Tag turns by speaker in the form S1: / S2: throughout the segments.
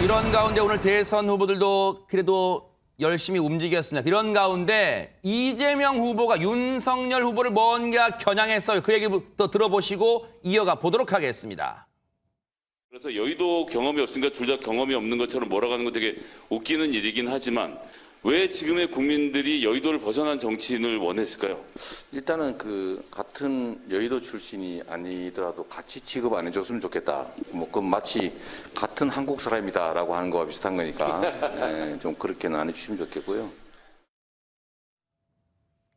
S1: 이런 가운데 오늘 대선 후보들도 그래도 열심히 움직였습니다. 이런 가운데 이재명 후보가 윤석열 후보를 뭔가 겨냥했어요. 그 얘기부터 들어보시고 이어가 보도록 하겠습니다.
S2: 그래서 여의도 경험이 없으니까 둘 다 경험이 없는 것처럼 몰아가는 건 되게 웃기는 일이긴 하지만 왜 지금의 국민들이 여의도를 벗어난 정치인을 원했을까요?
S3: 일단은 같은 여의도 출신이 아니더라도 같이 취급 안 해줬으면 좋겠다. 그 마치 같은 한국 사람이다라고 하는 거와 비슷한 거니까 좀 그렇게는 안 해주시면 좋겠고요.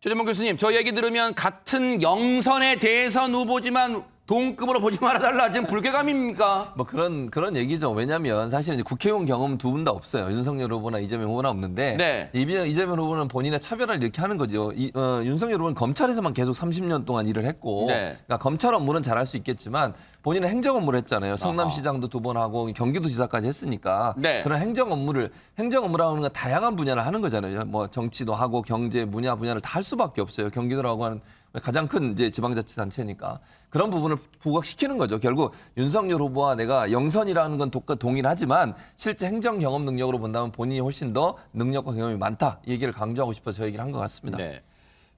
S1: 최재문 교수님, 저 얘기 들으면 같은 영선의 대선 후보지만 동급으로 보지 말아달라. 지금 불쾌감입니까?
S4: 뭐 그런 얘기죠. 왜냐하면 사실 이제 국회의원 경험 두 분 다 없어요. 윤석열 후보나 이재명 후보나 없는데
S1: 네.
S4: 이재명 후보는 본인의 차별화를 이렇게 하는 거죠. 윤석열 후보는 검찰에서만 계속 30년 동안 일을 했고
S1: 네.
S4: 그러니까 검찰 업무는 잘할 수 있겠지만 본인은 행정 업무를 했잖아요. 성남시장도 2번 하고 경기도지사까지 했으니까
S1: 네.
S4: 그런 행정 업무라는 건 다양한 분야를 하는 거잖아요. 뭐 정치도 하고 경제 분야를 다 할 수밖에 없어요. 경기도라고 하는 가장 큰 이제 지방자치단체니까 그런 부분을 부각시키는 거죠. 결국 윤석열 후보와 내가 영선이라는 건 동일하지만 실제 행정 경험 능력으로 본다면 본인이 훨씬 더 능력과 경험이 많다. 이 얘기를 강조하고 싶어서 저 얘기를 한 것 같습니다.
S1: 네.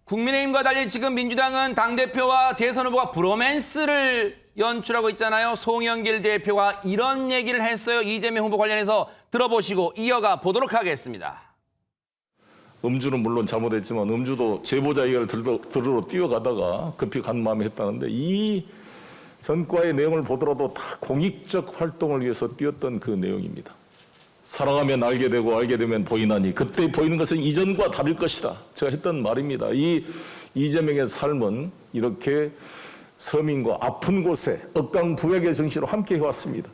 S1: 국민의힘과 달리 지금 민주당은 당대표와 대선 후보가 브로맨스를 연출하고 있잖아요. 송영길 대표가 이런 얘기를 했어요. 이재명 후보 관련해서 들어보시고 이어가 보도록 하겠습니다.
S5: 음주는 물론 잘못했지만 음주도 제보자 얘기를 들으러 뛰어가다가 급히 간 마음에 했다는데 이 전과의 내용을 보더라도 다 공익적 활동을 위해서 뛰었던 그 내용입니다. 사랑하면 알게 되고 알게 되면 보이나니 그때 보이는 것은 이전과 다를 것이다. 제가 했던 말입니다. 이재명의 삶은 이렇게 서민과 아픈 곳에 억강부약의 정신으로 함께 해왔습니다.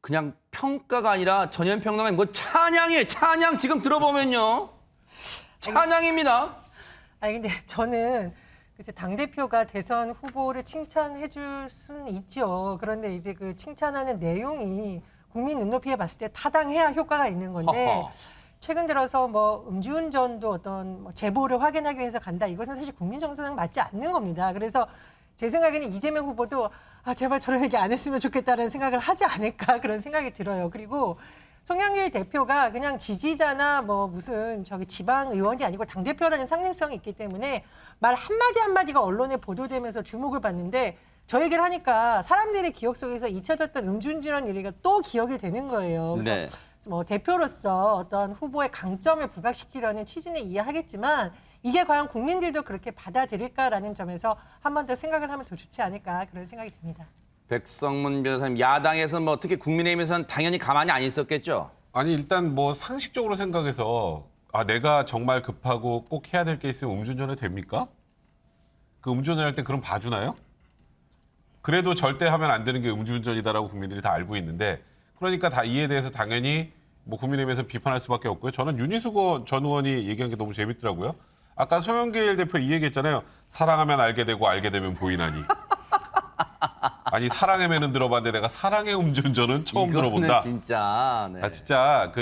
S1: 그냥 평가가 아니라 전현평론가님 뭐 찬양이에요. 찬양 지금 들어보면요. 찬양입니다.
S6: 아니 근데 저는 글쎄 당대표가 대선 후보를 칭찬해 줄 수는 있죠. 그런데 이제 그 칭찬하는 내용이 국민 눈높이에 봤을 때 타당해야 효과가 있는 건데
S1: 허허.
S6: 최근 들어서 뭐 음주운전도 어떤 뭐 제보를 확인하기 위해서 간다. 이것은 사실 국민 정서랑 맞지 않는 겁니다. 그래서 제 생각에는 이재명 후보도 제발 저런 얘기 안 했으면 좋겠다는 생각을 하지 않을까 그런 생각이 들어요. 그리고 송영길 대표가 그냥 지지자나 뭐 무슨 지방 의원이 아니고 당대표라는 상징성이 있기 때문에 말 한마디 한마디가 언론에 보도되면서 주목을 받는데 저 얘기를 하니까 사람들의 기억 속에서 잊혀졌던 음주운전 얘기가 또 기억이 되는 거예요. 그래서
S1: 네.
S6: 뭐 대표로서 어떤 후보의 강점을 부각시키려는 취지는 이해하겠지만 이게 과연 국민들도 그렇게 받아들일까라는 점에서 한 번 더 생각을 하면 더 좋지 않을까 그런 생각이 듭니다.
S1: 백성문 변호사님, 야당에서는 뭐 특히 국민의힘에서는 당연히 가만히 안 있었겠죠?
S7: 아니 일단 뭐 상식적으로 생각해서 내가 정말 급하고 꼭 해야 될 게 있으면 음주운전해도 됩니까? 그 음주운전할 때 그럼 봐주나요? 그래도 절대 하면 안 되는 게 음주운전이다라고 국민들이 다 알고 있는데 그러니까 다 이에 대해서 당연히 뭐 국민의힘에서 비판할 수밖에 없고요. 저는 윤희숙 전 의원이 얘기한 게 너무 재밌더라고요. 아까 송영길 대표 이 얘기했잖아요. 사랑하면 알게 되고 알게 되면 보이나니. 아니 사랑의 매는 들어봤는데 내가 사랑의 음주운전은 처음 들어본다.
S1: 진짜. 네.
S7: 진짜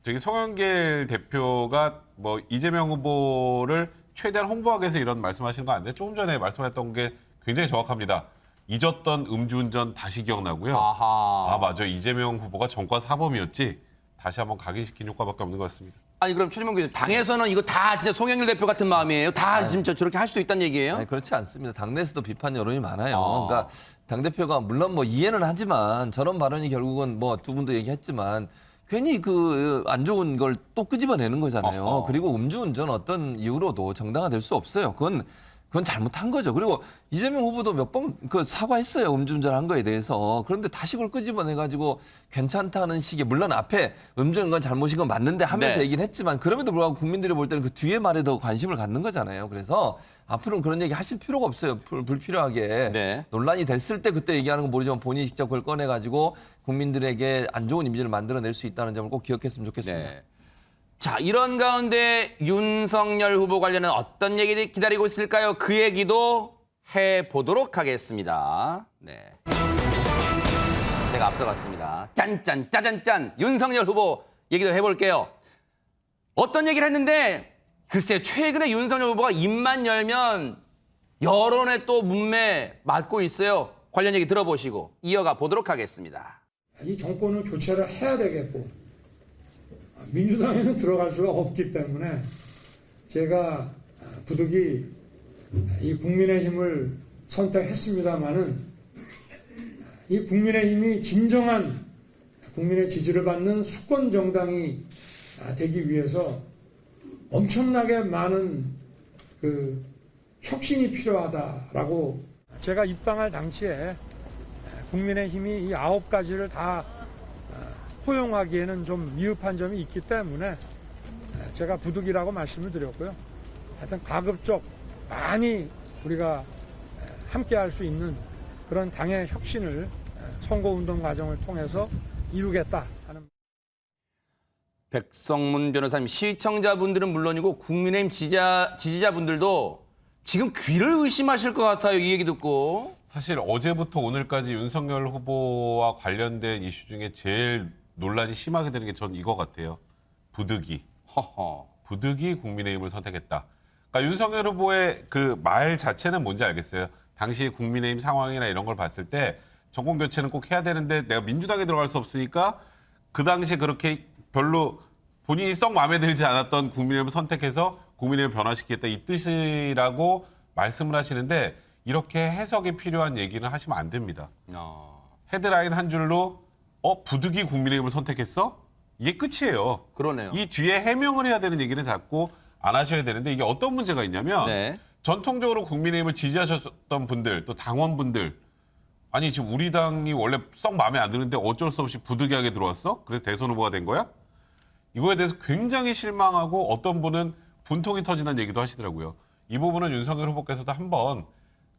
S7: 저기 송영길 대표가 뭐 이재명 후보를 최대한 홍보하기 위해서 이런 말씀하시는 거 아닌데 조금 전에 말씀하셨던 게 굉장히 정확합니다. 잊었던 음주운전 다시 기억나고요.
S1: 아하.
S7: 맞아. 이재명 후보가 정과 사범이었지. 다시 한번 각인시킨 효과밖에 없는 것 같습니다.
S1: 아니 그럼 최재문 교수님, 당에서는 이거 다 진짜 송영길 대표 같은 마음이에요? 다 진짜 저렇게 할 수 있다는 얘기예요?
S4: 아니, 그렇지 않습니다. 당내에서도 비판 여론이 많아요. 그러니까 당대표가 물론 뭐 이해는 하지만 저런 발언이 결국은 뭐 두 분도 얘기했지만 괜히 안 좋은 걸 또 끄집어내는 거잖아요.
S1: 어허.
S4: 그리고 음주운전 어떤 이유로도 정당화될 수 없어요. 그건 잘못한 거죠. 그리고 이재명 후보도 몇 번 사과했어요. 음주운전한 거에 대해서. 그런데 다시 그걸 끄집어내가지고 괜찮다는 식의 물론 앞에 음주운전 건 잘못인 건 맞는데 하면서
S1: 네.
S4: 얘기는 했지만 그럼에도 불구하고 국민들이 볼 때는 그 뒤에 말에 더 관심을 갖는 거잖아요. 그래서 앞으로는 그런 얘기 하실 필요가 없어요. 불필요하게.
S1: 네.
S4: 논란이 됐을 때 그때 얘기하는 건 모르지만 본인이 직접 그걸 꺼내가지고 국민들에게 안 좋은 이미지를 만들어낼 수 있다는 점을 꼭 기억했으면 좋겠습니다.
S1: 네. 자, 이런 가운데 윤석열 후보 관련은 어떤 얘기들이 기다리고 있을까요? 그 얘기도 해보도록 하겠습니다. 네. 제가 앞서갔습니다. 짠짠 짜잔짠 윤석열 후보 얘기도 해볼게요. 어떤 얘기를 했는데 글쎄 최근에 윤석열 후보가 입만 열면 여론의 또 문매 맞고 있어요. 관련 얘기 들어보시고 이어가 보도록 하겠습니다.
S8: 이 정권을 교체를 해야 되겠고 민주당에는 들어갈 수가 없기 때문에 제가 부득이 이 국민의힘을 선택했습니다마는 이 국민의힘이 진정한 국민의 지지를 받는 수권 정당이 되기 위해서 엄청나게 많은 그 혁신이 필요하다라고 제가 입당할 당시에 국민의힘이 이 9가지를 다 포용하기에는 좀 미흡한 점이 있기 때문에 제가 부득이라고 말씀을 드렸고요. 하여튼 가급적 많이 우리가 함께 할 수 있는 그런 당의 혁신을 선거운동 과정을 통해서 이루겠다 하는.
S1: 백성문 변호사님, 시청자분들은 물론이고 국민의힘 지지자분들도 지금 귀를 의심하실 것 같아요. 이 얘기 듣고.
S7: 사실 어제부터 오늘까지 윤석열 후보와 관련된 이슈 중에 제일 논란이 심하게 되는 게 전 이거 같아요. 부득이.
S1: 허허.
S7: 부득이 국민의힘을 선택했다. 그러니까 윤석열 후보의 그 말 자체는 뭔지 알겠어요. 당시 국민의힘 상황이나 이런 걸 봤을 때 정권 교체는 꼭 해야 되는데 내가 민주당에 들어갈 수 없으니까 그 당시 그렇게 별로 본인이 썩 마음에 들지 않았던 국민의힘을 선택해서 국민의힘을 변화시키겠다 이 뜻이라고 말씀을 하시는데 이렇게 해석이 필요한 얘기는 하시면 안 됩니다. 헤드라인 한 줄로 부득이 국민의힘을 선택했어? 이게 끝이에요.
S1: 그러네요.
S7: 이 뒤에 해명을 해야 되는 얘기는 자꾸 안 하셔야 되는데 이게 어떤 문제가 있냐면
S1: 네.
S7: 전통적으로 국민의힘을 지지하셨던 분들 또 당원분들 아니 지금 우리 당이 원래 썩 마음에 안 드는데 어쩔 수 없이 부득이하게 들어왔어? 그래서 대선 후보가 된 거야? 이거에 대해서 굉장히 실망하고 어떤 분은 분통이 터진다는 얘기도 하시더라고요. 이 부분은 윤석열 후보께서도 한번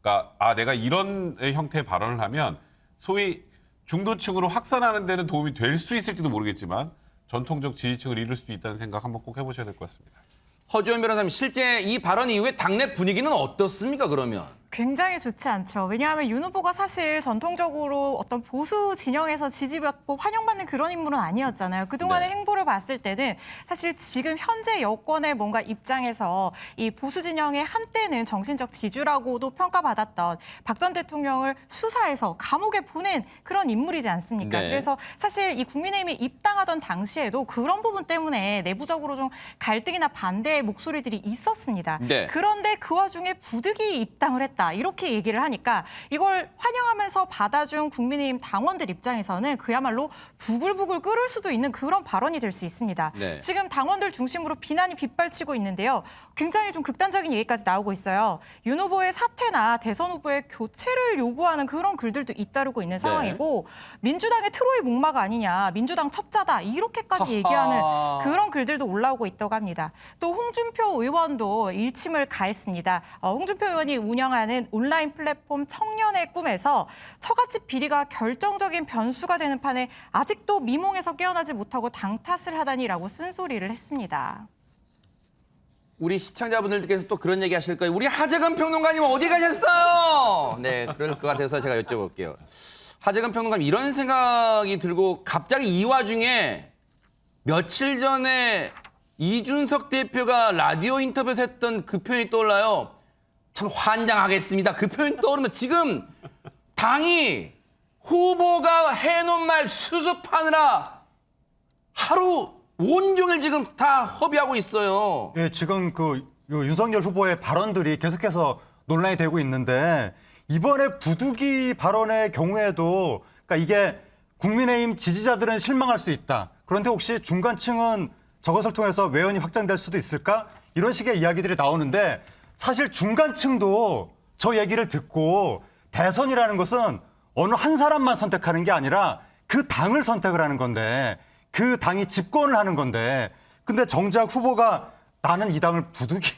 S7: 그러니까 내가 이런 형태의 발언을 하면 소위 중도층으로 확산하는 데는 도움이 될 수 있을지도 모르겠지만 전통적 지지층을 잃을 수도 있다는 생각 한번 꼭 해보셔야 될 것 같습니다.
S1: 허지원 변호사님, 실제 이 발언 이후에 당내 분위기는 어떻습니까, 그러면?
S9: 굉장히 좋지 않죠. 왜냐하면 윤 후보가 사실 전통적으로 어떤 보수 진영에서 지지받고 환영받는 그런 인물은 아니었잖아요. 그동안의
S1: 네.
S9: 행보를 봤을 때는 사실 지금 현재 여권의 뭔가 입장에서 이 보수 진영의 한때는 정신적 지주라고도 평가받았던 박 전 대통령을 수사해서 감옥에 보낸 그런 인물이지 않습니까?
S1: 네.
S9: 그래서 사실 이 국민의힘에 입당하던 당시에도 그런 부분 때문에 내부적으로 좀 갈등이나 반대의 목소리들이 있었습니다.
S1: 네.
S9: 그런데 그 와중에 부득이 입당을 했다. 이렇게 얘기를 하니까 이걸 환영하면서 받아준 국민의힘 당원들 입장에서는 그야말로 부글부글 끓을 수도 있는 그런 발언이 될 수 있습니다.
S1: 네.
S9: 지금 당원들 중심으로 비난이 빗발치고 있는데요. 굉장히 좀 극단적인 얘기까지 나오고 있어요. 윤 후보의 사퇴나 대선 후보의 교체를 요구하는 그런 글들도 잇따르고 있는 상황이고 민주당의 트로이 목마가 아니냐, 민주당 첩자다 이렇게까지 얘기하는 그런 글들도 올라오고 있다고 합니다. 또 홍준표 의원도 일침을 가했습니다. 홍준표 의원이 운영하는 온라인 플랫폼 청년의 꿈에서 처갓집 비리가 결정적인 변수가 되는 판에 아직도 미몽에서 깨어나지 못하고 당 탓을 하다니라고 쓴소리를 했습니다.
S1: 우리 시청자분들께서 또 그런 얘기 하실 거예요. 우리 하재근 평론가님 어디 가셨어요? 네, 그럴 것 같아서 제가 여쭤볼게요. 하재근 평론가님, 이런 생각이 들고 갑자기 이 와중에 며칠 전에 이준석 대표가 라디오 인터뷰에서 했던 그 표현이 떠올라요. 참 환장하겠습니다. 그 표현 떠오르면 지금 당이 후보가 해놓은 말 수습하느라 하루 온종일 지금 다 허비하고 있어요.
S10: 예, 지금 그 윤석열 후보의 발언들이 계속해서 논란이 되고 있는데 이번에 부득이 발언의 경우에도 그러니까 이게 국민의힘 지지자들은 실망할 수 있다. 그런데 혹시 중간층은 저것을 통해서 외연이 확장될 수도 있을까? 이런 식의 이야기들이 나오는데 사실 중간층도 저 얘기를 듣고 대선이라는 것은 어느 한 사람만 선택하는 게 아니라 그 당을 선택을 하는 건데 그 당이 집권을 하는 건데 근데 정작 후보가 나는 이 당을 부득이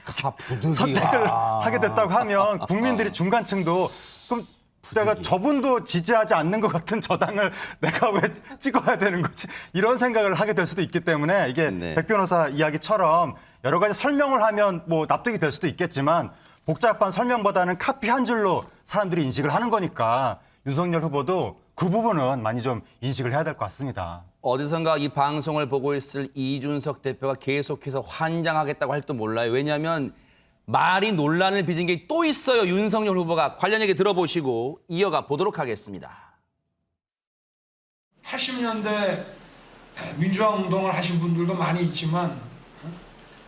S10: 선택을 하게 됐다고 하면 국민들이 중간층도 그럼 내가 저분도 지지하지 않는 것 같은 저 당을 내가 왜 찍어야 되는 거지? 이런 생각을 하게 될 수도 있기 때문에 이게
S1: 네.
S10: 백 변호사 이야기처럼 여러 가지 설명을 하면 뭐 납득이 될 수도 있겠지만 복잡한 설명보다는 카피 한 줄로 사람들이 인식을 하는 거니까 윤석열 후보도 그 부분은 많이 좀 인식을 해야 될 것 같습니다.
S1: 어디선가 이 방송을 보고 있을 이준석 대표가 계속해서 환장하겠다고 할지도 몰라요. 왜냐하면 말이 논란을 빚은 게 또 있어요. 윤석열 후보가 관련 얘기 들어보시고 이어가 보도록 하겠습니다.
S8: 80년대 민주화 운동을 하신 분들도 많이 있지만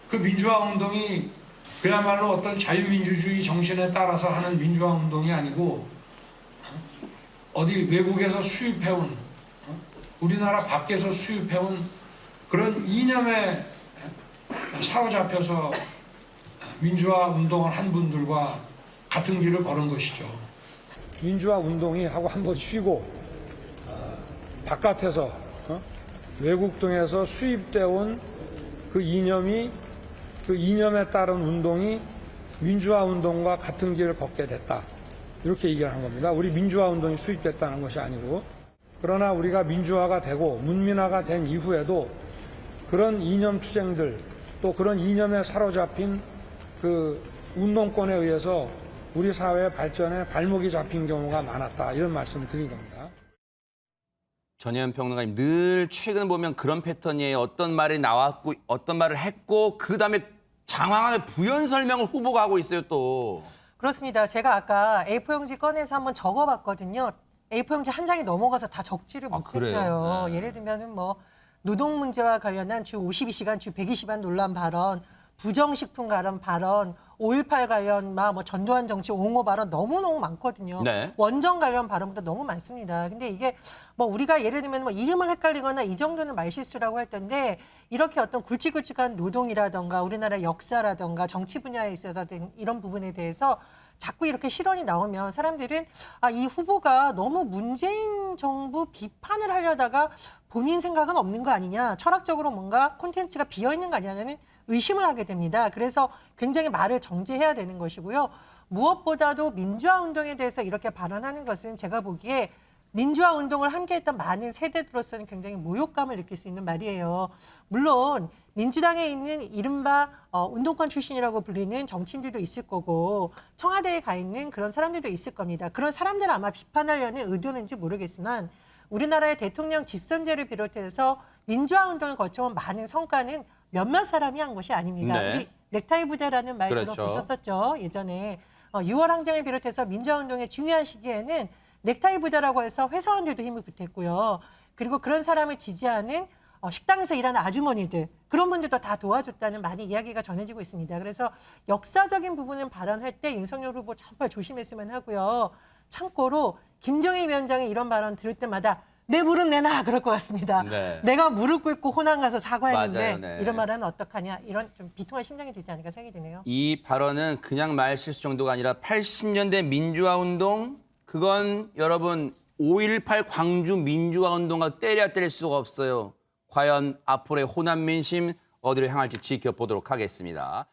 S8: 그 민주화 운동이 그야말로 어떤 자유민주주의 정신에 따라서 하는 민주화 운동이 아니고 어디 외국에서 수입해온 우리나라 밖에서 수입해온 그런 이념에 사로잡혀서 민주화 운동을 한 분들과 같은 길을 걸은 것이죠. 민주화 운동이 하고 한번 쉬고 바깥에서 외국 등에서 수입되어 온 그 이념에 따른 운동이 민주화 운동과 같은 길을 걷게 됐다. 이렇게 얘기를 한 겁니다. 우리 민주화 운동이 수입됐다는 것이 아니고 그러나 우리가 민주화가 되고 문민화가 된 이후에도 그런 이념 투쟁들 또 그런 이념에 사로잡힌 그 운동권에 의해서 우리 사회의 발전에 발목이 잡힌 경우가 많았다. 이런 말씀을 드린 겁니다.
S1: 전혜연 평론가님, 늘 최근 보면 그런 패턴이에요. 어떤 말이 나왔고 어떤 말을 했고 그다음에 장황하게 부연 설명을 후보가 하고 있어요 또.
S6: 그렇습니다. 제가 아까 A4용지 꺼내서 한번 적어봤거든요. A4용지 한 장이 넘어가서 다 적지를 못했어요.
S1: 그래요? 네.
S6: 예를 들면은 뭐 노동 문제와 관련한 주 52시간, 주 120시간 논란 발언, 부정식품 관련 발언, 5.18 관련 뭐 전두환 정치 옹호 발언 너무너무 많거든요.
S1: 네.
S6: 원정 관련 발언도 너무 많습니다. 근데 이게 뭐 우리가 예를 들면 뭐 이름을 헷갈리거나 이 정도는 말실수라고 할 텐데 이렇게 어떤 굵직굵직한 노동이라던가 우리나라 역사라던가 정치 분야에 있어서 이런 부분에 대해서 자꾸 이렇게 실언이 나오면 사람들은 이 후보가 너무 문재인 정부 비판을 하려다가 본인 생각은 없는 거 아니냐, 철학적으로 뭔가 콘텐츠가 비어있는 거 아니냐는 의심을 하게 됩니다. 그래서 굉장히 말을 정제해야 되는 것이고요. 무엇보다도 민주화 운동에 대해서 이렇게 발언하는 것은 제가 보기에 민주화 운동을 함께했던 많은 세대들로서는 굉장히 모욕감을 느낄 수 있는 말이에요. 물론 민주당에 있는 이른바 운동권 출신이라고 불리는 정치인들도 있을 거고 청와대에 가 있는 그런 사람들도 있을 겁니다. 그런 사람들을 아마 비판하려는 의도는지 모르겠지만 우리나라의 대통령 직선제를 비롯해서 민주화 운동을 거쳐온 많은 성과는 몇몇 사람이 한 것이 아닙니다.
S1: 네.
S6: 우리 넥타이 부대라는 말
S1: 그렇죠.
S6: 들어보셨었죠? 예전에 6월 항쟁을 비롯해서 민주화 운동의 중요한 시기에는 넥타이 부대라고 해서 회사원들도 힘을 보탰고요. 그리고 그런 사람을 지지하는 식당에서 일하는 아주머니들 그런 분들도 다 도와줬다는 많이 이야기가 전해지고 있습니다. 그래서 역사적인 부분은 발언할 때 윤석열 후보 정말 조심했으면 하고요. 참고로 김정일 위원장이 이런 발언 들을 때마다 내 무릎 내놔 그럴 것 같습니다.
S1: 네.
S6: 내가 무릎 꿇고 호남 가서 사과했는데
S1: 맞아요, 네.
S6: 이런 말은 어떡하냐 이런 좀 비통한 심정이 들지 않을까 생각이 드네요.
S1: 이 발언은 그냥 말 실수 정도가 아니라 80년대 민주화 운동 그건 여러분 5.18 광주 민주화 운동과 때려야 뗄 수가 없어요. 과연 앞으로의 호남 민심 어디로 향할지 지켜보도록 하겠습니다.